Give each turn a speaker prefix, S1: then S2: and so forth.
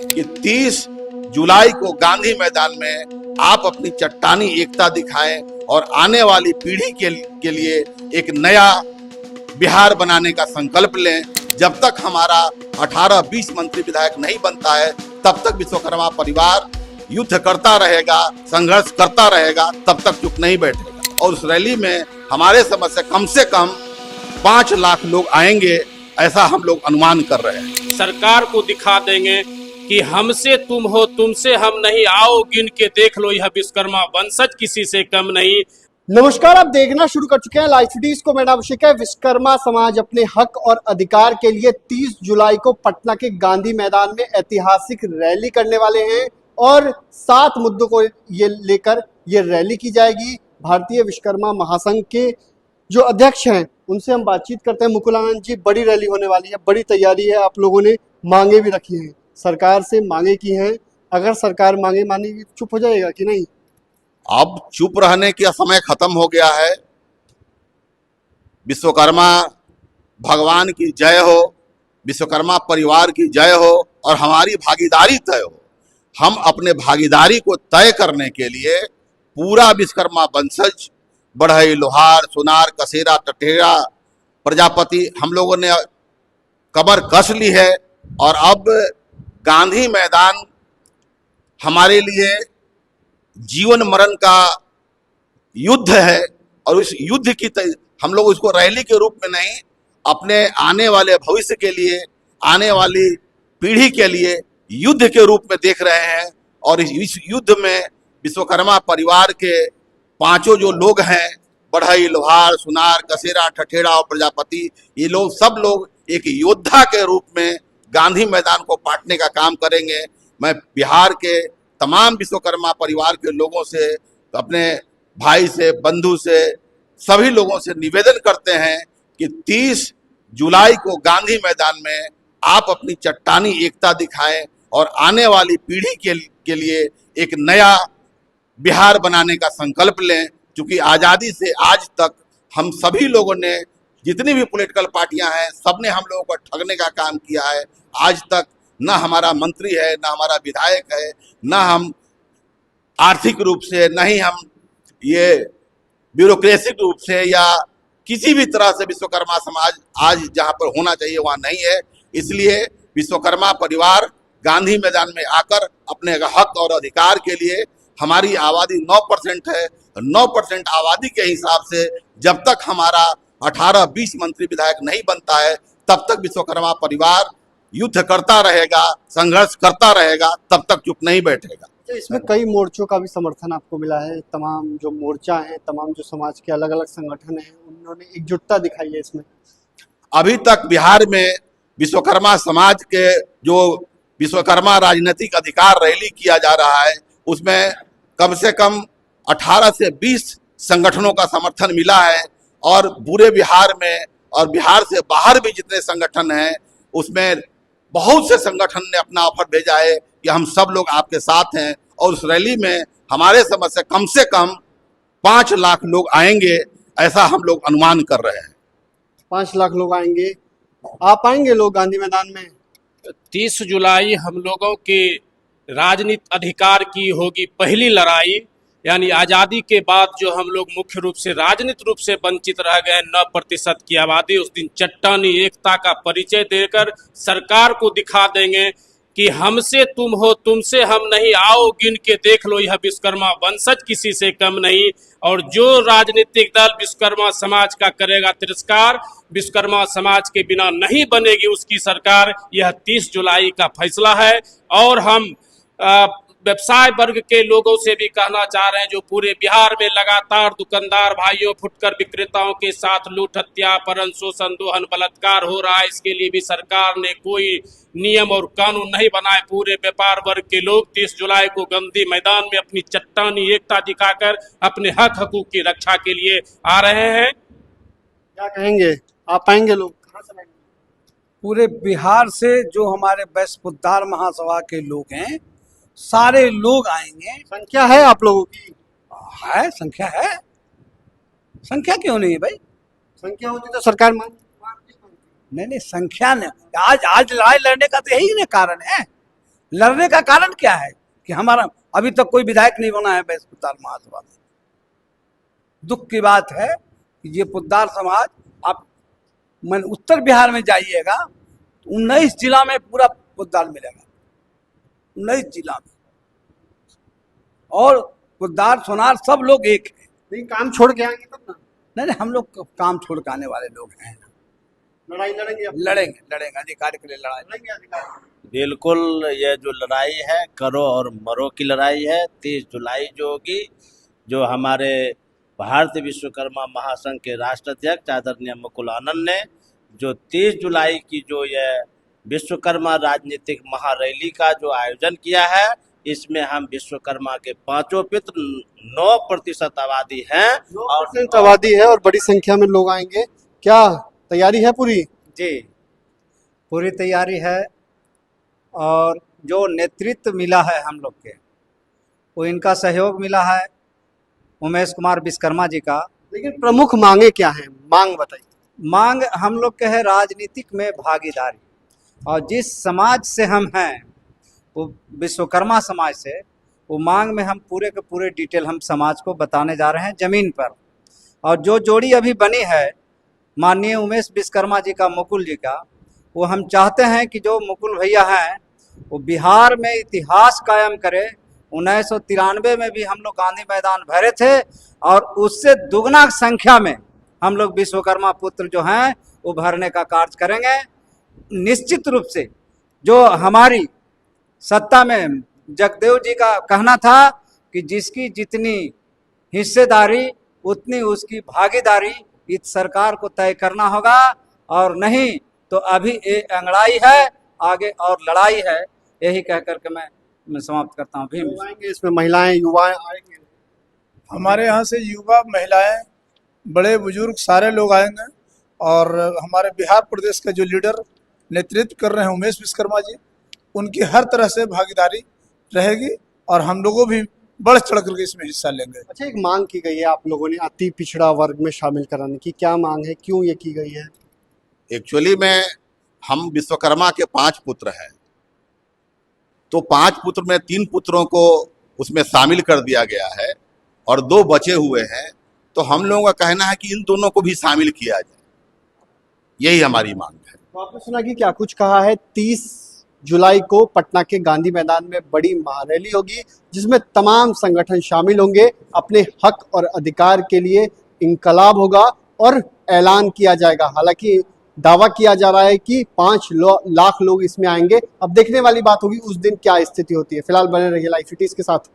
S1: कि 30 जुलाई को गांधी मैदान में आप अपनी चट्टानी एकता दिखाएं और आने वाली पीढ़ी के लिए एक नया बिहार बनाने का संकल्प लें। जब तक हमारा 18-20 मंत्री विधायक नहीं बनता है तब तक विश्वकर्मा परिवार युद्ध करता रहेगा, संघर्ष करता रहेगा, तब तक चुप नहीं बैठेगा। और उस रैली में हमारे समझ से कम 5 लाख लोग आएंगे, ऐसा हम लोग अनुमान कर रहे हैं।
S2: सरकार को दिखा देंगे कि हमसे तुम हो, तुमसे हम नहीं, आओ गिन के देख लो, यह विश्वकर्मा वंशज किसी से कम नहीं।
S3: नमस्कार, आप देखना शुरू कर चुके हैं लाइव सिटीज को। मेरा नाम अभिषेक है। विश्वकर्मा समाज अपने हक और अधिकार के लिए 30 जुलाई को पटना के गांधी मैदान में ऐतिहासिक रैली करने वाले हैं और 7 मुद्दों को ये लेकर ये रैली की जाएगी। भारतीय विश्वकर्मा महासंघ के जो अध्यक्ष हैं उनसे हम बातचीत करते हैं। मुकुल आनंद जी, बड़ी रैली होने वाली है, बड़ी तैयारी है, आप लोगों ने मांगे भी रखी हैं, सरकार से मांगे की हैं। अगर सरकार मांगे मानेगी चुप हो जाएगा कि नहीं?
S1: अब चुप रहने का समय खत्म हो गया है। विश्वकर्मा भगवान की जय हो, विश्वकर्मा परिवार की जय हो और हमारी भागीदारी तय हो। हम अपने भागीदारी को तय करने के लिए पूरा विश्वकर्मा वंशज, बढ़ई, लोहार, सुनार, कसेरा, टटेरा, प्रजापति, हम लोगों ने कमर कस ली है और अब गांधी मैदान हमारे लिए जीवन मरण का युद्ध है। और इस युद्ध की हम लोग इसको रैली के रूप में नहीं, अपने आने वाले भविष्य के लिए, आने वाली पीढ़ी के लिए युद्ध के रूप में देख रहे हैं। और इस युद्ध में विश्वकर्मा परिवार के 5 जो लोग हैं, बढ़ई, लोहार, सुनार, कसेरा, ठठेरा और प्रजापति, ये लोग सब लोग एक योद्धा के रूप में गांधी मैदान को पाटने का काम करेंगे। मैं बिहार के तमाम विश्वकर्मा परिवार के लोगों से, अपने भाई से, बंधु से, सभी लोगों से निवेदन करते हैं कि 30 जुलाई को गांधी मैदान में आप अपनी चट्टानी एकता दिखाएं और आने वाली पीढ़ी के लिए एक नया बिहार बनाने का संकल्प लें। क्योंकि आज़ादी से आज तक हम सभी लोगों ने, जितनी भी पॉलिटिकल पार्टियां हैं, सबने हम लोगों को ठगने का काम किया है। आज तक न हमारा मंत्री है, न हमारा विधायक है, न हम आर्थिक रूप से, न ही हम ये ब्यूरोक्रेसिक रूप से या किसी भी तरह से विश्वकर्मा समाज आज जहाँ पर होना चाहिए वहाँ नहीं है। इसलिए विश्वकर्मा परिवार गांधी मैदान में आकर अपने हक और अधिकार के लिए, हमारी आबादी 9% है, 9% आबादी के हिसाब से जब तक हमारा 18-20 मंत्री विधायक नहीं बनता है तब तक विश्वकर्मा परिवार युद्ध करता रहेगा, संघर्ष करता रहेगा, तब तक चुप नहीं बैठेगा।
S3: तो इसमें कई मोर्चों का भी समर्थन आपको मिला है। तमाम जो मोर्चा हैं, तमाम जो समाज के अलग अलग संगठन हैं, उन्होंने एकजुटता दिखाई है इसमें।
S1: अभी तक बिहार में विश्वकर्मा समाज के जो विश्वकर्मा राजनीतिक अधिकार रैली किया जा रहा है, उसमें कम से कम 18 से 20 संगठनों का समर्थन मिला है। और पूरे बिहार में और बिहार से बाहर भी जितने संगठन हैं, उसमें बहुत से संगठन ने अपना ऑफर भेजा है कि हम सब लोग आपके साथ हैं। और उस रैली में हमारे समझ से कम 5 लाख लोग आएंगे, ऐसा हम लोग अनुमान कर रहे हैं।
S3: 5 लाख लोग आएंगे। आप आएंगे लोग गांधी मैदान में?
S2: 30 जुलाई हम लोगों के राजनीतिक अधिकार की होगी पहली लड़ाई। यानी आज़ादी के बाद जो हम लोग मुख्य रूप से राजनीतिक रूप से वंचित रह गए 9% की आबादी, उस दिन चट्टानी एकता का परिचय देकर सरकार को दिखा देंगे कि हमसे तुम हो, तुमसे हम नहीं, आओ गिन के देख लो, यह विश्वकर्मा वंशज किसी से कम नहीं। और जो राजनीतिक दल विश्वकर्मा समाज का करेगा तिरस्कार, विश्वकर्मा समाज के बिना नहीं बनेगी उसकी सरकार, यह 30 जुलाई का फैसला है। और हम व्यवसाय वर्ग के लोगों से भी कहना चाह रहे हैं, जो पूरे बिहार में लगातार दुकानदार भाइयों, फुटकर विक्रेताओं के साथ लूट, हत्या, अपहरण, शोषण, दोहन, बलात्कार हो रहा है, इसके लिए भी सरकार ने कोई नियम और कानून नहीं बनाए। पूरे व्यापार वर्ग के लोग 30 जुलाई को गांधी मैदान में अपनी चट्टानी एकता दिखाकर अपने हक हकूक की रक्षा के लिए आ रहे हैं।
S3: क्या कहेंगे? आप आएंगे लोग? कहाँ से आएंगे?
S4: पूरे बिहार से जो हमारे वैश्य उद्धार महासभा के लोग हैं, सारे लोग आएंगे।
S3: संख्या है आप लोगों की?
S4: है, संख्या है। संख्या क्यों नहीं है भाई?
S3: संख्या होती तो सरकार
S4: नहीं, संख्या नहीं। आज लड़ाई लड़ने का तो यही ना कारण है। लड़ने का कारण क्या है कि हमारा अभी तक कोई विधायक नहीं बना है बैस पुद्दार महासभा में। दुख की बात है कि ये पुद्दार समाज, आप मन उत्तर बिहार में जाइएगा तो 19 जिला में पूरा पुद्दार मिलेगा, 19 जिला में, और पुद्दार सोनार सब लोग एक है।
S3: नहीं, काम छोड़ के आएंगे तब ना,
S4: नहीं, हम लोग काम छोड़ के आने वाले लोग हैं।
S3: लड़ाई लड़ेंगे आप?
S4: लड़ेंगे अधिकार के लिए लड़ाई।
S3: लड़ेंगे अधिकार।
S5: बिल्कुल, ये जो लड़ाई है करो और मरो की लड़ाई है। 30 जुलाई जो होगी, जो हमारे भारतीय विश्वकर्मा महासंघ के राष्ट्र अध्यक्ष आदरणीय मुकुल आनंद ने जो 30 जुलाई की जो ये विश्वकर्मा राजनीतिक महारैली का जो आयोजन किया है, इसमें हम विश्वकर्मा के पांचों पित्र 9% आबादी हैं और
S3: 9% आबादी है और बड़ी संख्या में लोग आएंगे। क्या तैयारी है पूरी?
S6: जी, पूरी तैयारी है। और जो नेतृत्व मिला है हम लोग के, वो इनका सहयोग मिला है उमेश कुमार विश्वकर्मा जी का।
S3: लेकिन प्रमुख मांगे क्या हैं? मांग बताइए।
S6: मांग हम लोग के है राजनीतिक में भागीदारी, और जिस समाज से हम हैं वो विश्वकर्मा समाज से, वो मांग में हम पूरे के पूरे डिटेल हम समाज को बताने जा रहे हैं ज़मीन पर। और जो जोड़ी अभी बनी है माननीय उमेश विश्वकर्मा जी का मुकुल जी का, वो हम चाहते हैं कि जो मुकुल भैया हैं वो बिहार में इतिहास कायम करे। 1993 में भी हम लोग गांधी मैदान भरे थे और उससे दुगना संख्या में हम लोग विश्वकर्मा पुत्र जो हैं वो भरने का कार्य करेंगे। निश्चित रूप से जो हमारी सत्ता में जगदेव जी का कहना था कि जिसकी जितनी हिस्सेदारी उतनी उसकी भागीदारी, इस सरकार को तय करना होगा, और नहीं तो अभी ये अंगड़ाई है, आगे और लड़ाई है। यही कह करके मैं समाप्त करता हूँ। भीम।
S3: लोग आएंगे इसमें, महिलाएं युवा आएंगे?
S7: हमारे यहाँ से युवा, महिलाएं, बड़े बुजुर्ग सारे लोग आएंगे। और हमारे बिहार प्रदेश के जो लीडर नेतृत्व कर रहे हैं उमेश विश्वकर्मा जी, उनकी हर तरह से भागीदारी रहेगी और हम लोगों भी बढ़ चढ़ करके इसमें हिस्सा लेंगे।
S3: अच्छा, एक मांग की गई है आप लोगों ने अति पिछड़ा वर्ग में शामिल कराने की, क्या मांग है, क्यों ये की गई है?
S1: एक्चुअली में हम विश्वकर्मा के 5 पुत्र हैं, तो 5 पुत्र में 3 पुत्रों को उसमें शामिल कर दिया गया है और 2 बचे हुए हैं। तो हम लोगों का कहना है कि इन दोनों को भी शामिल किया जाए, यही हमारी मांग है।
S3: तो आपने सुना कि क्या कुछ कहा है। 30 जुलाई को पटना के गांधी मैदान में बड़ी महारैली होगी जिसमें तमाम संगठन शामिल होंगे। अपने हक और अधिकार के लिए इंकलाब होगा और ऐलान किया जाएगा। हालांकि दावा किया जा रहा है कि 5 लाख लोग इसमें आएंगे। अब देखने वाली बात होगी उस दिन क्या स्थिति होती है। फिलहाल बने रहिए लाइव सिटीज के साथ।